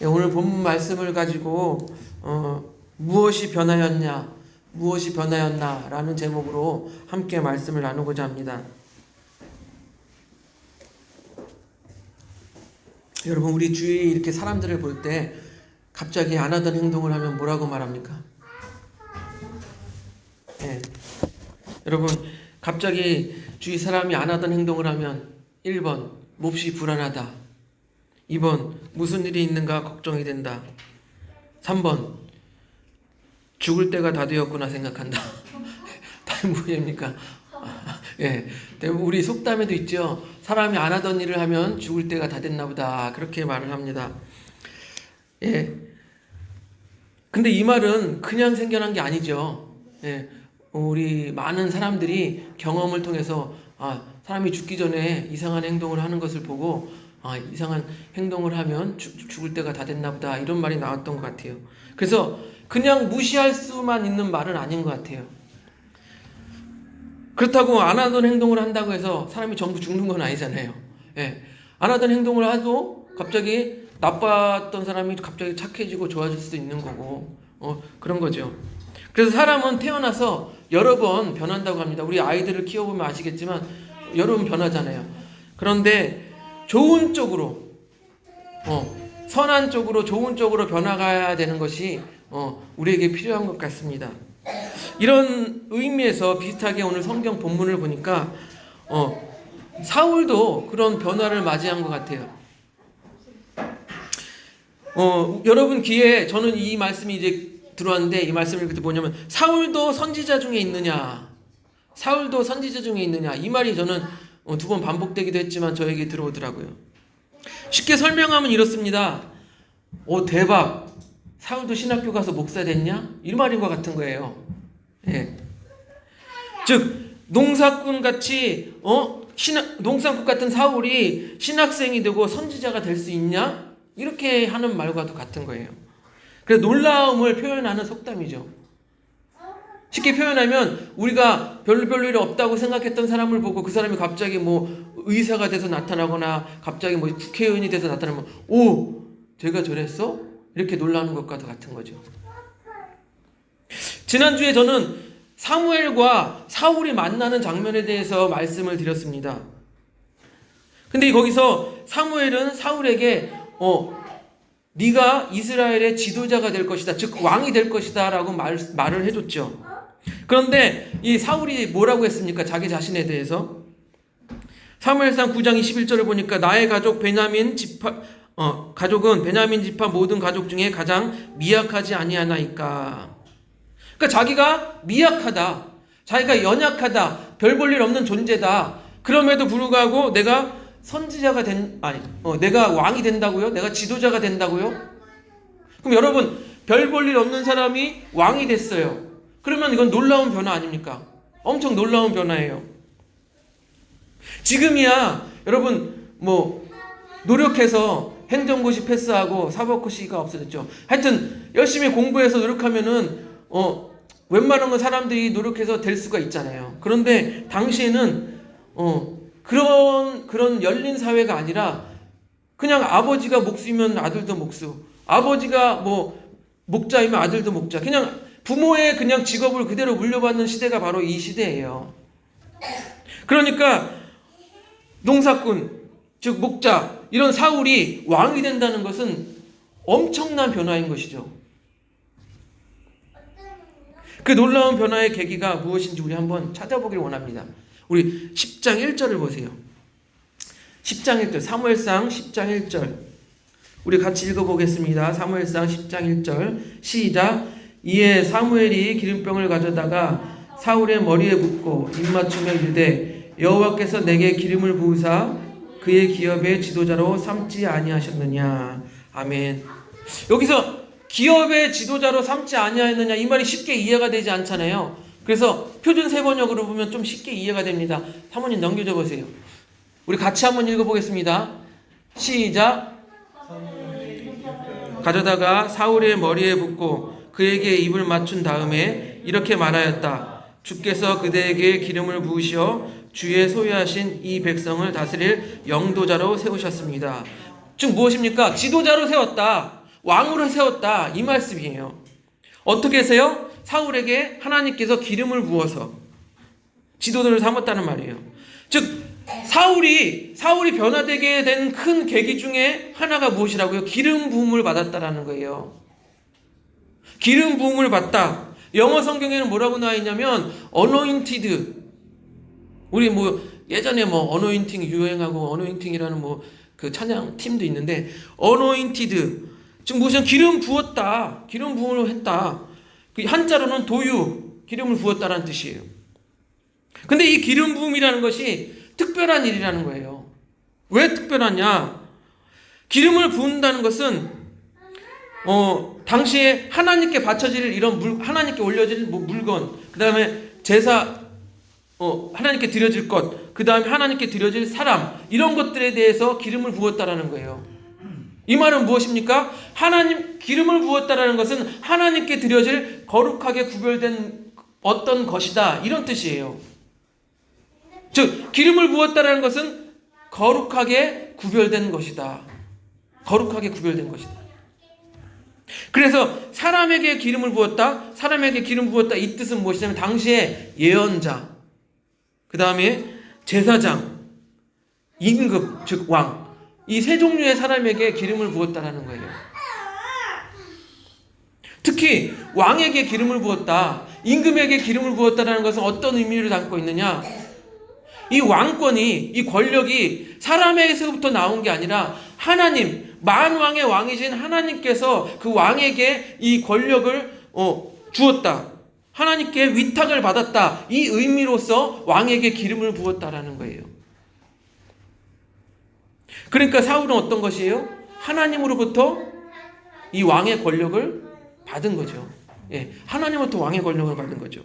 오늘 본문 말씀을 가지고 무엇이 변하였냐, 무엇이 변하였나라는 제목으로 함께 말씀을 나누고자 합니다. 여러분, 우리 주위에 이렇게 사람들을 볼 때 갑자기 안 하던 행동을 하면 뭐라고 말합니까? 네. 여러분, 갑자기 주위 사람이 안 하던 행동을 하면 1번 몹시 불안하다, 2번 무슨 일이 있는가 걱정이 된다, 3번 죽을 때가 다 되었구나 생각한다. 다 뭐입니까? 예, 우리 속담에도 있죠. 사람이 안 하던 일을 하면 죽을 때가 다 됐나 보다, 그렇게 말을 합니다. 예. 근데 이 말은 그냥 생겨난 게 아니죠. 예. 우리 많은 사람들이 경험을 통해서 사람이 죽기 전에 이상한 행동을 하는 것을 보고 이상한 행동을 하면 죽을 때가 다 됐나 보다, 이런 말이 나왔던 것 같아요. 그래서 그냥 무시할 수만 있는 말은 아닌 것 같아요. 그렇다고 안 하던 행동을 한다고 해서 사람이 전부 죽는 건 아니잖아요. 예. 안 하던 행동을 해도 갑자기 나빴던 사람이 갑자기 착해지고 좋아질 수도 있는 거고, 그런 거죠. 그래서 사람은 태어나서 여러 번 변한다고 합니다. 우리 아이들을 키워보면 아시겠지만 여러 번 변하잖아요. 그런데 좋은 쪽으로, 선한 쪽으로, 좋은 쪽으로 변화가야 되는 것이 우리에게 필요한 것 같습니다. 이런 의미에서 비슷하게 오늘 성경 본문을 보니까 사울도 그런 변화를 맞이한 것 같아요. 여러분 귀에 저는 이 말씀이 이제 들어왔는데, 이 말씀을 그때 뭐냐면 사울도 선지자 중에 있느냐, 사울도 선지자 중에 있느냐, 이 말이 저는 두 번 반복되기도 했지만 저에게 들어오더라고요. 쉽게 설명하면 이렇습니다. 대박, 사울도 신학교 가서 목사 됐냐? 이 말인 것 같은 거예요. 예. 즉 농사꾼 같이 농사꾼 같은 사울이 신학생이 되고 선지자가 될 수 있냐? 이렇게 하는 말과도 같은 거예요. 그래서 놀라움을 표현하는 속담이죠. 쉽게 표현하면 우리가 별일 없다고 생각했던 사람을 보고 그 사람이 갑자기 의사가 돼서 나타나거나 갑자기 국회의원이 돼서 나타나면 제가 저랬어? 이렇게 놀라는 것과도 같은 거죠. 지난주에 저는 사무엘과 사울이 만나는 장면에 대해서 말씀을 드렸습니다. 근데 거기서 사무엘은 사울에게 네가 이스라엘의 지도자가 될 것이다, 즉 왕이 될 것이다 라고 말을 해줬죠. 그런데 이 사울이 뭐라고 했습니까? 자기 자신에 대해서 사무엘상 9장 21절을 보니까 나의 가족 가족은 베냐민 지파 모든 가족 중에 가장 미약하지 아니하나이까. 그러니까 자기가 미약하다, 자기가 연약하다, 별 볼 일 없는 존재다. 그럼에도 불구하고 내가 선지자가 내가 왕이 된다고요? 내가 지도자가 된다고요? 그럼 여러분, 별 볼 일 없는 사람이 왕이 됐어요. 그러면 이건 놀라운 변화 아닙니까? 엄청 놀라운 변화예요. 지금이야 여러분 노력해서 행정고시 패스하고 사법고시가 없어졌죠. 하여튼 열심히 공부해서 노력하면은 웬만한 건 사람들이 노력해서 될 수가 있잖아요. 그런데 당시에는 그런 열린 사회가 아니라 그냥 아버지가 목수이면 아들도 목수, 아버지가 목자이면 아들도 목자, 그냥 부모의 그냥 직업을 그대로 물려받는 시대가 바로 이 시대예요. 그러니까 농사꾼, 즉 목자, 이런 사울이 왕이 된다는 것은 엄청난 변화인 것이죠. 그 놀라운 변화의 계기가 무엇인지 우리 한번 찾아보기를 원합니다. 우리 10장 1절을 보세요. 10장 1절, 사무엘상 10장 1절. 우리 같이 읽어보겠습니다. 사무엘상 10장 1절 시작. 이에 사무엘이 기름병을 가져다가 사울의 머리에 붓고 입맞추며 이르되 여호와께서 내게 기름을 부으사 그의 기업의 지도자로 삼지 아니하셨느냐. 아멘. 여기서 기업의 지도자로 삼지 아니하였느냐, 이 말이 쉽게 이해가 되지 않잖아요. 그래서 표준 세번역으로 보면 좀 쉽게 이해가 됩니다. 사모님 넘겨줘 보세요. 우리 같이 한번 읽어보겠습니다. 시작. 가져다가 사울의 머리에 붓고 그에게 입을 맞춘 다음에 이렇게 말하였다. 주께서 그대에게 기름을 부으시어 주의 소유하신 이 백성을 다스릴 영도자로 세우셨습니다. 즉 무엇입니까? 지도자로 세웠다. 왕으로 세웠다 이 말씀이에요. 어떻게 해서요? 사울에게 하나님께서 기름을 부어서 지도자를 삼았다는 말이에요. 즉 사울이 변화되게 된 큰 계기 중에 하나가 무엇이라고요? 기름 부음을 받았다라는 거예요. 기름 부음을 받다. 영어 성경에는 뭐라고 나와 있냐면 anointed. 우리 예전에 anointing 유행하고 anointing이라는 그 찬양 팀도 있는데 anointed. 즉 무슨 기름 부었다. 기름 부음을 했다. 그 한자로는 도유, 기름을 부었다라는 뜻이에요. 근데 이 기름 부음이라는 것이 특별한 일이라는 거예요. 왜 특별하냐? 기름을 부은다는 것은 당시에 하나님께 바쳐질 이런 하나님께 올려질 물건, 그 다음에 제사, 하나님께 드려질 것, 그 다음에 하나님께 드려질 사람, 이런 것들에 대해서 기름을 부었다라는 거예요. 이 말은 무엇입니까? 기름을 부었다라는 것은 하나님께 드려질 거룩하게 구별된 어떤 것이다, 이런 뜻이에요. 즉 기름을 부었다라는 것은 거룩하게 구별된 것이다. 거룩하게 구별된 것이다. 그래서 사람에게 기름을 부었다. 사람에게 기름 부었다. 이 뜻은 무엇이냐면 당시에 예언자, 그 다음에 제사장, 임금 즉 왕, 이 세 종류의 사람에게 기름을 부었다라는 거예요. 특히 왕에게 기름을 부었다, 임금에게 기름을 부었다라는 것은 어떤 의미를 담고 있느냐? 이 왕권이, 이 권력이 사람에게서부터 나온 게 아니라 하나님, 만왕의 왕이신 하나님께서 그 왕에게 이 권력을 주었다. 하나님께 위탁을 받았다. 이 의미로서 왕에게 기름을 부었다라는 거예요. 그러니까 사울은 어떤 것이에요? 하나님으로부터 이 왕의 권력을 받은 거죠. 예, 하나님으로부터 왕의 권력을 받은 거죠.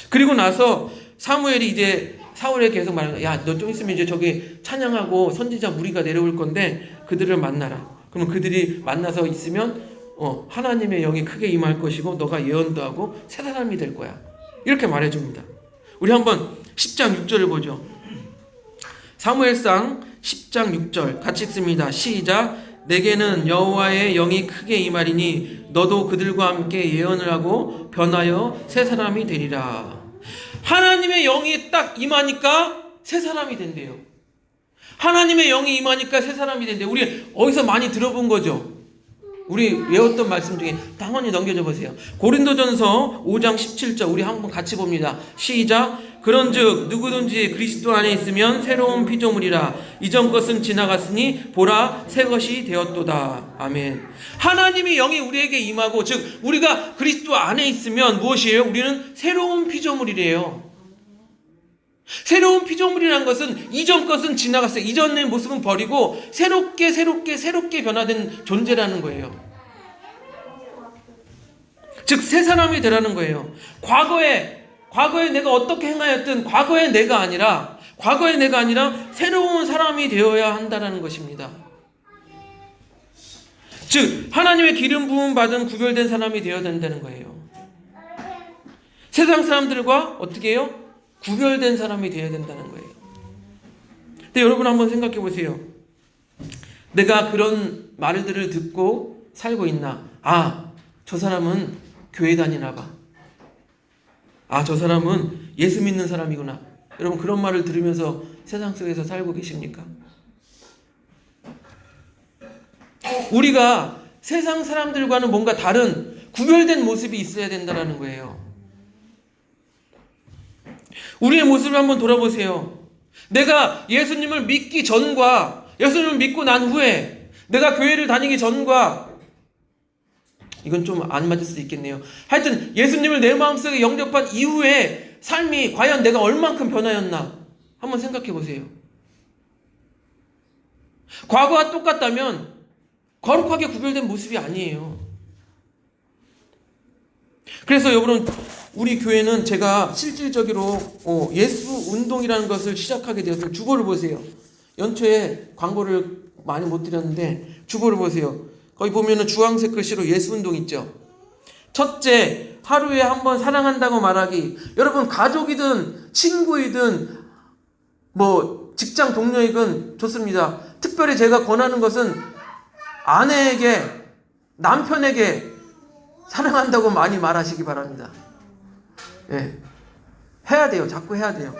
그리고 나서 사무엘이 이제 사울에게 계속 말합니다. 야, 너 좀 있으면 이제 저기 찬양하고 선지자 무리가 내려올 건데 그들을 만나라. 그러면 그들이 만나서 있으면 하나님의 영이 크게 임할 것이고 너가 예언도 하고 새 사람이 될 거야. 이렇게 말해줍니다. 우리 한번 10장 6절을 보죠. 사무엘상 10장 6절 같이 읽습니다. 시작. 내게는 여호와의 영이 크게 임하리니 너도 그들과 함께 예언을 하고 변하여 새 사람이 되리라. 하나님의 영이 딱 임하니까 새 사람이 된대요. 하나님의 영이 임하니까 새 사람이 된대요. 우리 어디서 많이 들어본 거죠? 우리 외웠던 말씀 중에 당연히 넘겨줘 보세요. 고린도전서 5장 17절 우리 한번 같이 봅니다. 시작. 그런즉 누구든지 그리스도 안에 있으면 새로운 피조물이라. 이전 것은 지나갔으니 보라 새 것이 되었도다. 아멘. 하나님의 영이 우리에게 임하고, 즉 우리가 그리스도 안에 있으면 무엇이에요? 우리는 새로운 피조물이래요. 새로운 피조물이라는 것은 이전 것은 지나갔어요. 이전의 모습은 버리고 새롭게 변화된 존재라는 거예요. 즉 새 사람이 되라는 거예요. 과거에 내가 어떻게 행하였든 과거의 내가 아니라 새로운 사람이 되어야 한다는 것입니다. 즉 하나님의 기름 부음 받은 구별된 사람이 되어야 된다는 거예요. 세상 사람들과 어떻게 해요? 구별된 사람이 되어야 된다는 거예요. 근데 여러분 한번 생각해 보세요. 내가 그런 말들을 듣고 살고 있나? 저 사람은 교회 다니나 봐. 저 사람은 예수 믿는 사람이구나. 여러분 그런 말을 들으면서 세상 속에서 살고 계십니까? 우리가 세상 사람들과는 뭔가 다른 구별된 모습이 있어야 된다는 거예요. 우리의 모습을 한번 돌아보세요. 내가 예수님을 믿기 전과 예수님을 믿고 난 후에, 내가 교회를 다니기 전과, 이건 좀 안 맞을 수도 있겠네요. 하여튼 예수님을 내 마음속에 영접한 이후에 삶이 과연 내가 얼만큼 변하였나 한번 생각해 보세요. 과거와 똑같다면 거룩하게 구별된 모습이 아니에요. 그래서 여러분, 우리 교회는 제가 실질적으로 예수 운동이라는 것을 시작하게 되었어요. 주보를 보세요. 연초에 광고를 많이 못 드렸는데 주보를 보세요. 거기 보면은 주황색 글씨로 예수 운동 있죠. 첫째, 하루에 한 번 사랑한다고 말하기. 여러분 가족이든 친구이든 직장 동료이든 좋습니다. 특별히 제가 권하는 것은 아내에게, 남편에게 사랑한다고 많이 말하시기 바랍니다. 예. 해야 돼요. 자꾸 해야 돼요.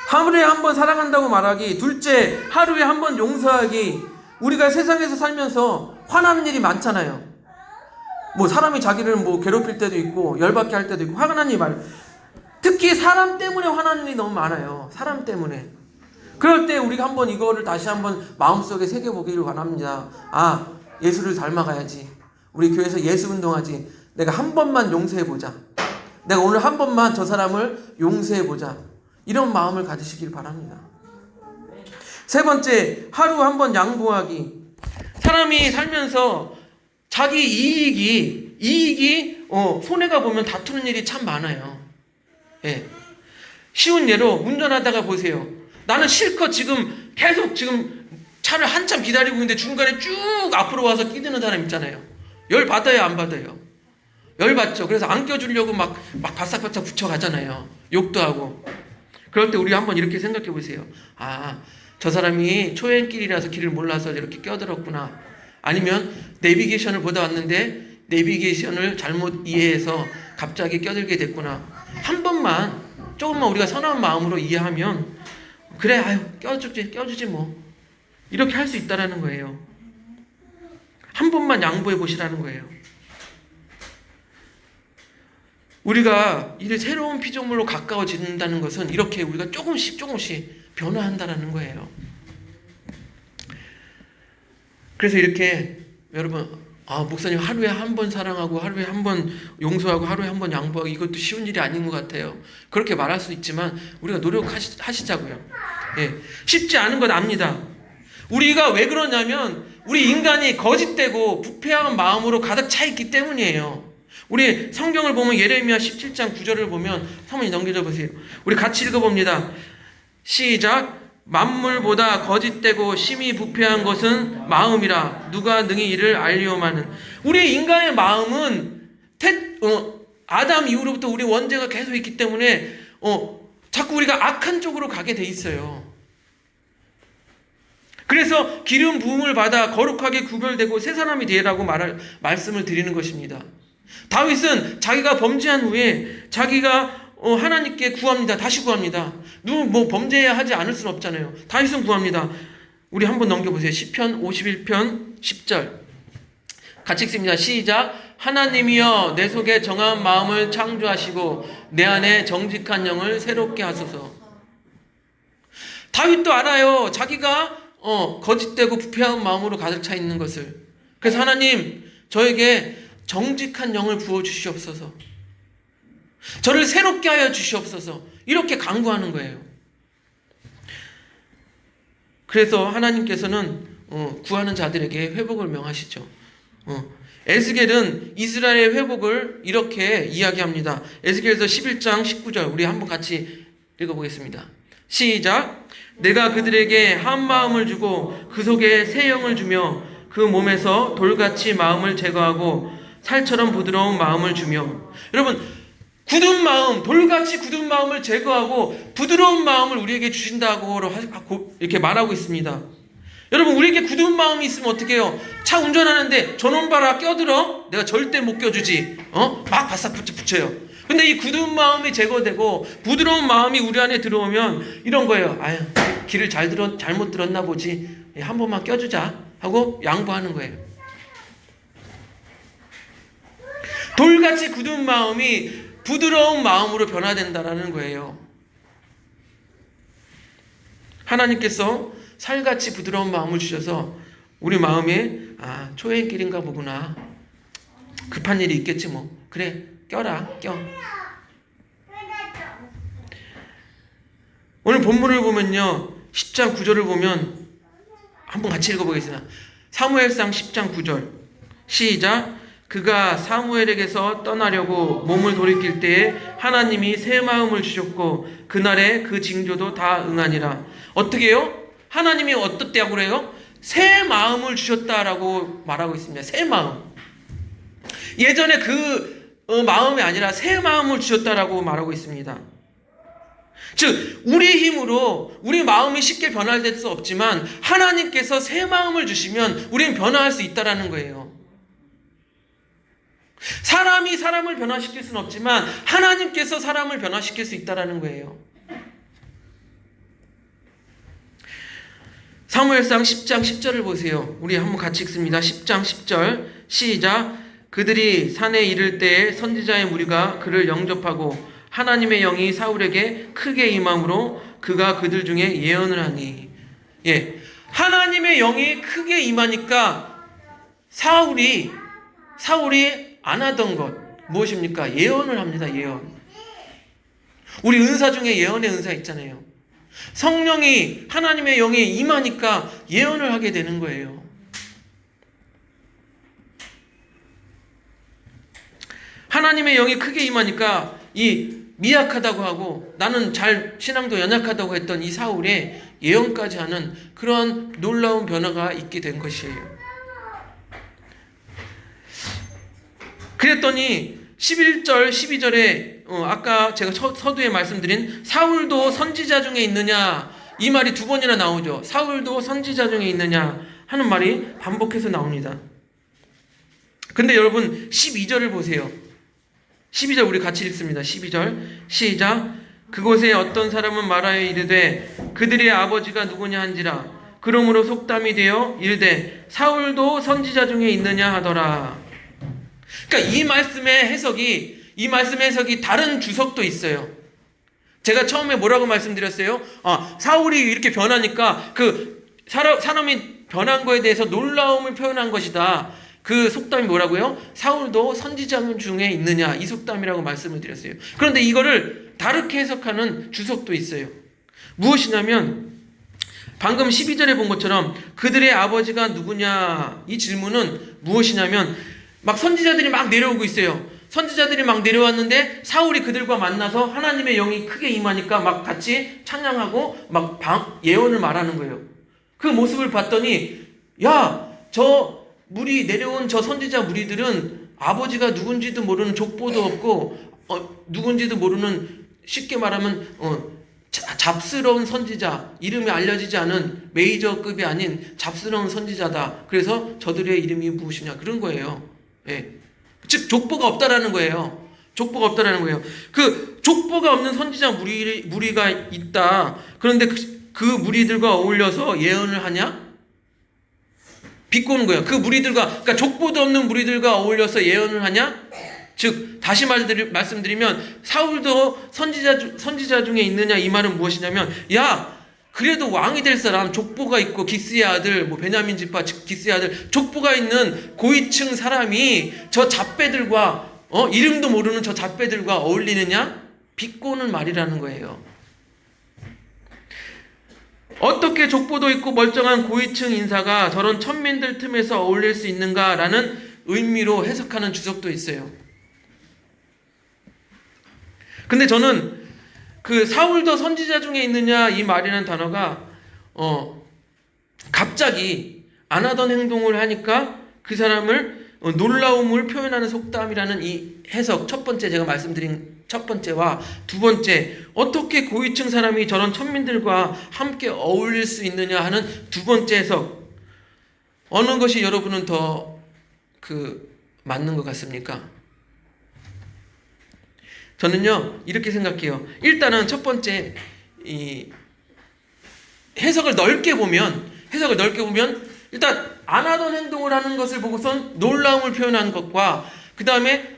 하루에 한 번 사랑한다고 말하기. 둘째, 하루에 한 번 용서하기. 우리가 세상에서 살면서 화나는 일이 많잖아요. 뭐 사람이 자기를 뭐 괴롭힐 때도 있고 열받게 할 때도 있고 화가 나는 일이 많아요. 특히 사람 때문에 화나는 일이 너무 많아요. 사람 때문에. 그럴 때 우리가 한번 이거를 다시 한번 마음속에 새겨보기를 원합니다. 아, 예수를 닮아가야지. 우리 교회에서 예수 운동하지. 내가 한 번만 용서해보자. 내가 오늘 한 번만 저 사람을 용서해보자. 이런 마음을 가지시길 바랍니다. 세 번째, 하루 한 번 양보하기. 사람이 살면서 자기 이익이 손해가 보면 다투는 일이 참 많아요. 예. 쉬운 예로 운전하다가 보세요. 나는 실컷 계속 차를 한참 기다리고 있는데 중간에 쭉 앞으로 와서 끼드는 사람 있잖아요. 열 받아요, 안 받아요? 열 받죠. 그래서 안 껴주려고 막 바싹바싹 붙여가잖아요. 욕도 하고. 그럴 때 우리 한번 이렇게 생각해 보세요. 아, 저 사람이 초행길이라서 길을 몰라서 이렇게 껴들었구나. 아니면 내비게이션을 보다 왔는데 내비게이션을 잘못 이해해서 갑자기 껴들게 됐구나. 한 번만 조금만 우리가 선한 마음으로 이해하면 그래, 아유, 껴주지 뭐. 이렇게 할 수 있다라는 거예요. 한 번만 양보해 보시라는 거예요. 우리가 이 새로운 피조물로 가까워진다는 것은 이렇게 우리가 조금씩 변화한다라는 거예요. 그래서 이렇게 여러분, 목사님 하루에 한 번 사랑하고 하루에 한 번 용서하고 하루에 한 번 양보하고 이것도 쉬운 일이 아닌 것 같아요. 그렇게 말할 수 있지만 우리가 노력하시자고요. 예, 쉽지 않은 건 압니다. 우리가 왜 그러냐면 우리 인간이 거짓되고 부패한 마음으로 가득 차 있기 때문이에요. 우리 성경을 보면 예레미야 17장 9절을 보면 사모님 넘겨줘 보세요. 우리 같이 읽어봅니다. 시작. 만물보다 거짓되고 심히 부패한 것은 마음이라 누가 능히 이를 알리오마는. 우리 인간의 마음은 아담 이후로부터 우리 원죄가 계속 있기 때문에 자꾸 우리가 악한 쪽으로 가게 돼 있어요. 그래서 기름 부음을 받아 거룩하게 구별되고 새 사람이 되라고 말씀을 드리는 것입니다. 다윗은 자기가 범죄한 후에 자기가 하나님께 구합니다. 다시 구합니다. 뭐 범죄해야 하지 않을 수는 없잖아요. 다윗은 구합니다. 우리 한번 넘겨보세요. 시편 51편 10절 같이 읽습니다. 시작. 하나님이여 내 속에 정한 마음을 창조하시고 내 안에 정직한 영을 새롭게 하소서. 다윗도 알아요. 자기가 거짓되고 부패한 마음으로 가득 차 있는 것을. 그래서 하나님 저에게 정직한 영을 부어주시옵소서. 저를 새롭게 하여 주시옵소서. 이렇게 간구하는 거예요. 그래서 하나님께서는 구하는 자들에게 회복을 명하시죠. 에스겔은 이스라엘의 회복을 이렇게 이야기합니다. 에스겔에서 11장 19절 우리 한번 같이 읽어보겠습니다. 시작. 내가 그들에게 한 마음을 주고 그 속에 새 영을 주며 그 몸에서 돌같이 마음을 제거하고 살처럼 부드러운 마음을 주며. 여러분, 굳은 마음, 돌같이 굳은 마음을 제거하고 부드러운 마음을 우리에게 주신다고 이렇게 말하고 있습니다. 여러분, 우리에게 굳은 마음이 있으면 어떻게 해요? 차 운전하는데 저놈 봐라 껴들어? 내가 절대 못 껴주지. 막 바싹 붙여요. 근데 이 굳은 마음이 제거되고 부드러운 마음이 우리 안에 들어오면 이런 거예요. 아유, 길을 잘못 들었나 보지. 한 번만 껴주자 하고 양보하는 거예요. 돌같이 굳은 마음이 부드러운 마음으로 변화된다라는 거예요. 하나님께서 살같이 부드러운 마음을 주셔서 우리 마음에 초행길인가 보구나. 급한 일이 있겠지 뭐. 그래, 껴라, 껴. 오늘 본문을 보면요. 10장 9절을 보면 한번 같이 읽어보겠습니다. 사무엘상 10장 9절 시작. 그가 사무엘에게서 떠나려고 몸을 돌이킬 때에 하나님이 새 마음을 주셨고 그날에 그 징조도 다 응하니라. 어떻게 해요? 하나님이 어떻다고 그래요? 새 마음을 주셨다라고 말하고 있습니다. 새 마음. 예전에 그 마음이 아니라 새 마음을 주셨다라고 말하고 있습니다. 즉 우리 힘으로 우리 마음이 쉽게 변화될 수 없지만 하나님께서 새 마음을 주시면 우리는 변화할 수 있다라는 거예요. 사람이 사람을 변화시킬 수는 없지만 하나님께서 사람을 변화시킬 수 있다라는 거예요. 사무엘상 10장 10절을 보세요. 우리 한번 같이 읽습니다. 10장 10절 시작. 그들이 산에 이를 때에 선지자의 무리가 그를 영접하고 하나님의 영이 사울에게 크게 임함으로 그가 그들 중에 예언을 하니. 예, 하나님의 영이 크게 임하니까 사울이 안 하던 것 무엇입니까? 예언을 합니다. 예언. 우리 은사 중에 예언의 은사 있잖아요. 성령이 하나님의 영이 임하니까 예언을 하게 되는 거예요. 하나님의 영이 크게 임하니까 이 미약하다고 하고 나는 잘 신앙도 연약하다고 했던 이 사울의 예언까지 하는 그런 놀라운 변화가 있게 된 것이에요. 그랬더니 11절 12절에 아까 제가 서두에 말씀드린 사울도 선지자 중에 있느냐 이 말이 두 번이나 나오죠. 사울도 선지자 중에 있느냐 하는 말이 반복해서 나옵니다. 근데 여러분 12절을 보세요. 12절 우리 같이 읽습니다. 12절 시작. 그곳에 어떤 사람은 말하여 이르되 그들의 아버지가 누구냐 한지라. 그러므로 속담이 되어 이르되 사울도 선지자 중에 있느냐 하더라. 그러니까 이 말씀의 해석이 다른 주석도 있어요. 제가 처음에 뭐라고 말씀드렸어요? 사울이 이렇게 변하니까 그 사람이 변한 거에 대해서 놀라움을 표현한 것이다. 그 속담이 뭐라고요? 사울도 선지자 중에 있느냐 이 속담이라고 말씀을 드렸어요. 그런데 이거를 다르게 해석하는 주석도 있어요. 무엇이냐면 방금 12절에 본 것처럼 그들의 아버지가 누구냐 이 질문은 무엇이냐면 막 선지자들이 막 내려오고 있어요. 선지자들이 막 내려왔는데 사울이 그들과 만나서 하나님의 영이 크게 임하니까 막 같이 찬양하고 막 예언을 말하는 거예요. 그 모습을 봤더니 저 무리 내려온 저 선지자 무리들은 아버지가 누군지도 모르는 족보도 없고 누군지도 모르는 쉽게 말하면 잡스러운 선지자, 이름이 알려지지 않은 메이저급이 아닌 잡스러운 선지자다. 그래서 저들의 이름이 무엇이냐 그런 거예요. 예. 즉 족보가 없다라는 거예요. 족보가 없다라는 거예요. 그 족보가 없는 선지자 무리가 있다. 그런데 그 무리들과 어울려서 예언을 하냐? 비꼬는 거예요. 그 무리들과, 그러니까 족보도 없는 무리들과 어울려서 예언을 하냐? 즉 다시 말씀드리면 사울도 선지자 중에 있느냐 이 말은 무엇이냐면 그래도 왕이 될 사람 족보가 있고 기스의 아들 베냐민 지파 기스의 아들 족보가 있는 고위층 사람이 저 잡배들과 이름도 모르는 저 잡배들과 어울리느냐? 비꼬는 말이라는 거예요. 어떻게 족보도 있고 멀쩡한 고위층 인사가 저런 천민들 틈에서 어울릴 수 있는가라는 의미로 해석하는 주석도 있어요. 근데 저는 그 사울도 선지자 중에 있느냐 이 말이라는 단어가 갑자기 안 하던 행동을 하니까 그 사람을 놀라움을 표현하는 속담이라는 이 해석 첫 번째 제가 말씀드린 첫 번째와 두 번째 어떻게 고위층 사람이 저런 천민들과 함께 어울릴 수 있느냐 하는 두 번째 해석 어느 것이 여러분은 더 맞는 것 같습니까? 저는요 이렇게 생각해요. 일단은 첫 번째 이 해석을 넓게 보면 일단 안 하던 행동을 하는 것을 보고선 놀라움을 표현한 것과 그 다음에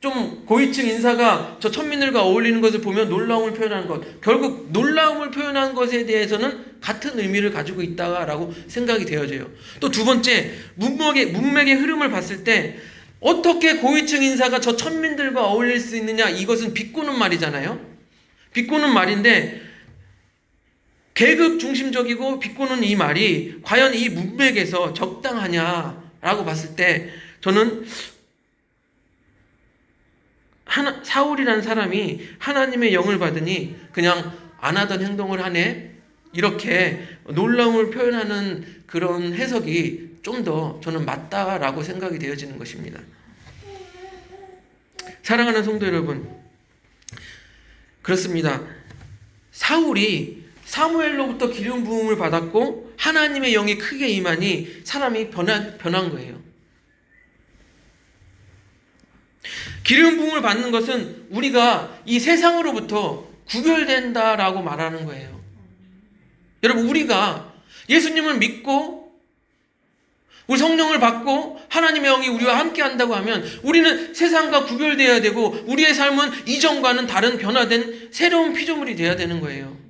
좀 고위층 인사가 저 천민들과 어울리는 것을 보면 놀라움을 표현하는 것 결국 놀라움을 표현한 것에 대해서는 같은 의미를 가지고 있다라고 생각이 되어져요. 또 두 번째 문맥의 흐름을 봤을 때 어떻게 고위층 인사가 저 천민들과 어울릴 수 있느냐 이것은 비꼬는 말이잖아요. 비꼬는 말인데 계급 중심적이고 비꼬는 이 말이 과연 이 문맥에서 적당하냐라고 봤을 때 저는 사울이라는 사람이 하나님의 영을 받으니 그냥 안 하던 행동을 하네 이렇게 놀라움을 표현하는 그런 해석이 좀 더 저는 맞다라고 생각이 되어지는 것입니다. 사랑하는 성도 여러분, 그렇습니다. 사울이 사무엘로부터 기름 부음을 받았고 하나님의 영이 크게 임하니 사람이 변한 거예요. 기름 부음을 받는 것은 우리가 이 세상으로부터 구별된다라고 말하는 거예요. 여러분, 우리가 예수님을 믿고 우리 성령을 받고 하나님의 영이 우리와 함께 한다고 하면 우리는 세상과 구별되어야 되고 우리의 삶은 이전과는 다른 변화된 새로운 피조물이 되어야 되는 거예요.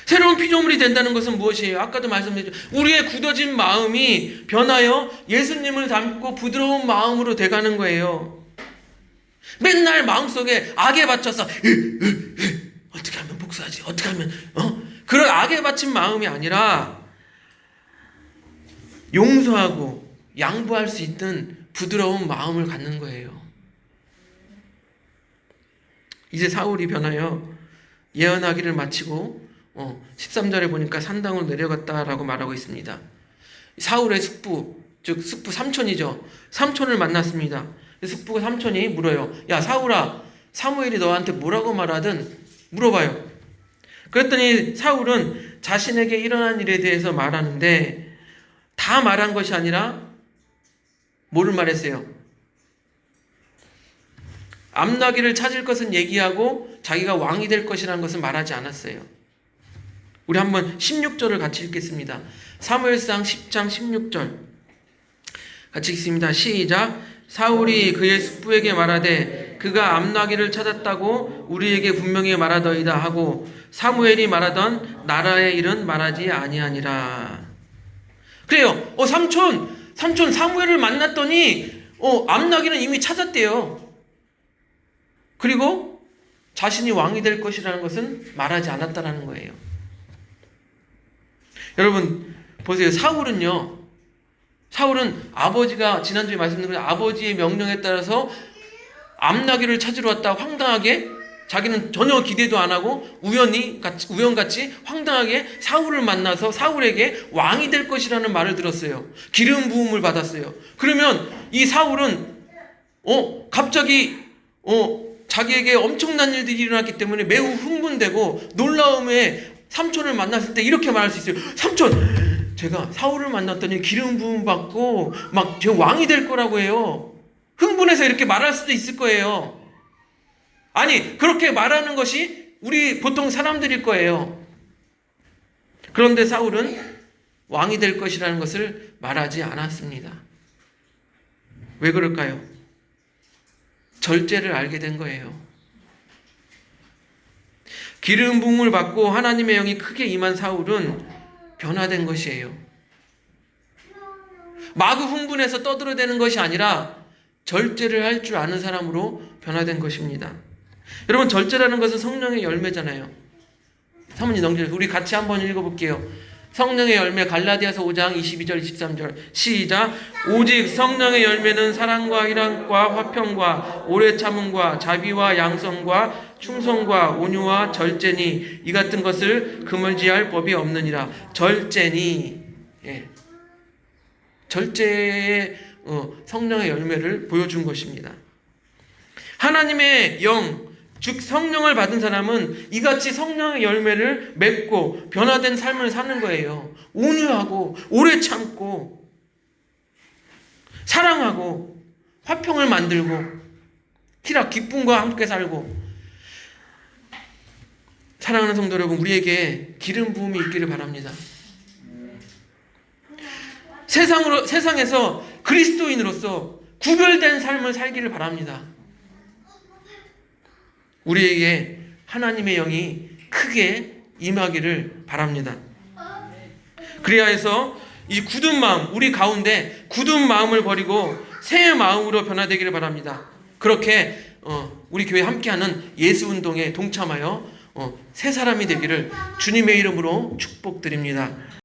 새로운 피조물이 된다는 것은 무엇이에요? 아까도 말씀드렸죠. 우리의 굳어진 마음이 변하여 예수님을 닮고 부드러운 마음으로 돼가는 거예요. 맨날 마음속에 악에 받쳐서 어떻게 하면 복수하지? 어떻게 하면 그런 악에 받친 마음이 아니라 용서하고 양보할 수 있는 부드러운 마음을 갖는 거예요. 이제 사울이 변하여 예언하기를 마치고 13절에 보니까 산당으로 내려갔다라고 말하고 있습니다. 사울의 숙부, 즉 숙부 삼촌이죠. 삼촌을 만났습니다. 숙부가 삼촌이 물어요. 야, 사울아, 사무엘이 너한테 뭐라고 말하든 물어봐요. 그랬더니 사울은 자신에게 일어난 일에 대해서 말하는데 다 말한 것이 아니라 뭐를 말했어요? 암나기를 찾을 것은 얘기하고 자기가 왕이 될 것이라는 것은 말하지 않았어요. 우리 한번 16절을 같이 읽겠습니다. 사무엘상 10장 16절 같이 읽습니다. 시작. 사울이 그의 숙부에게 말하되 그가 암나기를 찾았다고 우리에게 분명히 말하더이다 하고 사무엘이 말하던 나라의 일은 말하지 아니하니라. 그래요. 삼촌 사무엘을 만났더니 암나기는 이미 찾았대요. 그리고 자신이 왕이 될 것이라는 것은 말하지 않았다라는 거예요. 여러분 보세요. 사울은 아버지가 지난주에 말씀드린 아버지의 명령에 따라서 암나기를 찾으러 왔다 황당하게 자기는 전혀 기대도 안 하고 우연같이 황당하게 사울을 만나서 사울에게 왕이 될 것이라는 말을 들었어요. 기름 부음을 받았어요. 그러면 이 사울은 갑자기 자기에게 엄청난 일들이 일어났기 때문에 매우 흥분되고 놀라움에 삼촌을 만났을 때 이렇게 말할 수 있어요. 삼촌, 제가 사울을 만났더니 기름 부음 받고 막 제 왕이 될 거라고 해요. 흥분해서 이렇게 말할 수도 있을 거예요. 아니, 그렇게 말하는 것이 우리 보통 사람들일 거예요. 그런데 사울은 왕이 될 것이라는 것을 말하지 않았습니다. 왜 그럴까요? 절제를 알게 된 거예요. 기름 부음을 받고 하나님의 영이 크게 임한 사울은 변화된 것이에요. 마구 흥분해서 떠들어대는 것이 아니라 절제를 할 줄 아는 사람으로 변화된 것입니다. 여러분, 절제라는 것은 성령의 열매잖아요. 사모님 넘겨주세요. 우리 같이 한번 읽어볼게요. 성령의 열매 갈라디아서 5장 22절 23절 시작. 오직 성령의 열매는 사랑과 희락과 화평과 오래 참음과 자비와 양성과 충성과 온유와 절제니 이 같은 것을 그물지할 법이 없느니라. 절제니, 절제의 성령의 열매를 보여준 것입니다. 하나님의 영, 즉 성령을 받은 사람은 이같이 성령의 열매를 맺고 변화된 삶을 사는 거예요. 온유하고 오래 참고 사랑하고 화평을 만들고 희락, 기쁨과 함께 살고. 사랑하는 성도 여러분, 우리에게 기름 부음이 있기를 바랍니다. 세상에서 그리스도인으로서 구별된 삶을 살기를 바랍니다. 우리에게 하나님의 영이 크게 임하기를 바랍니다. 그래야 해서 이 굳은 마음, 우리 가운데 굳은 마음을 버리고 새 마음으로 변화되기를 바랍니다. 그렇게 우리 교회 함께하는 예수운동에 동참하여 새 사람이 되기를 주님의 이름으로 축복드립니다.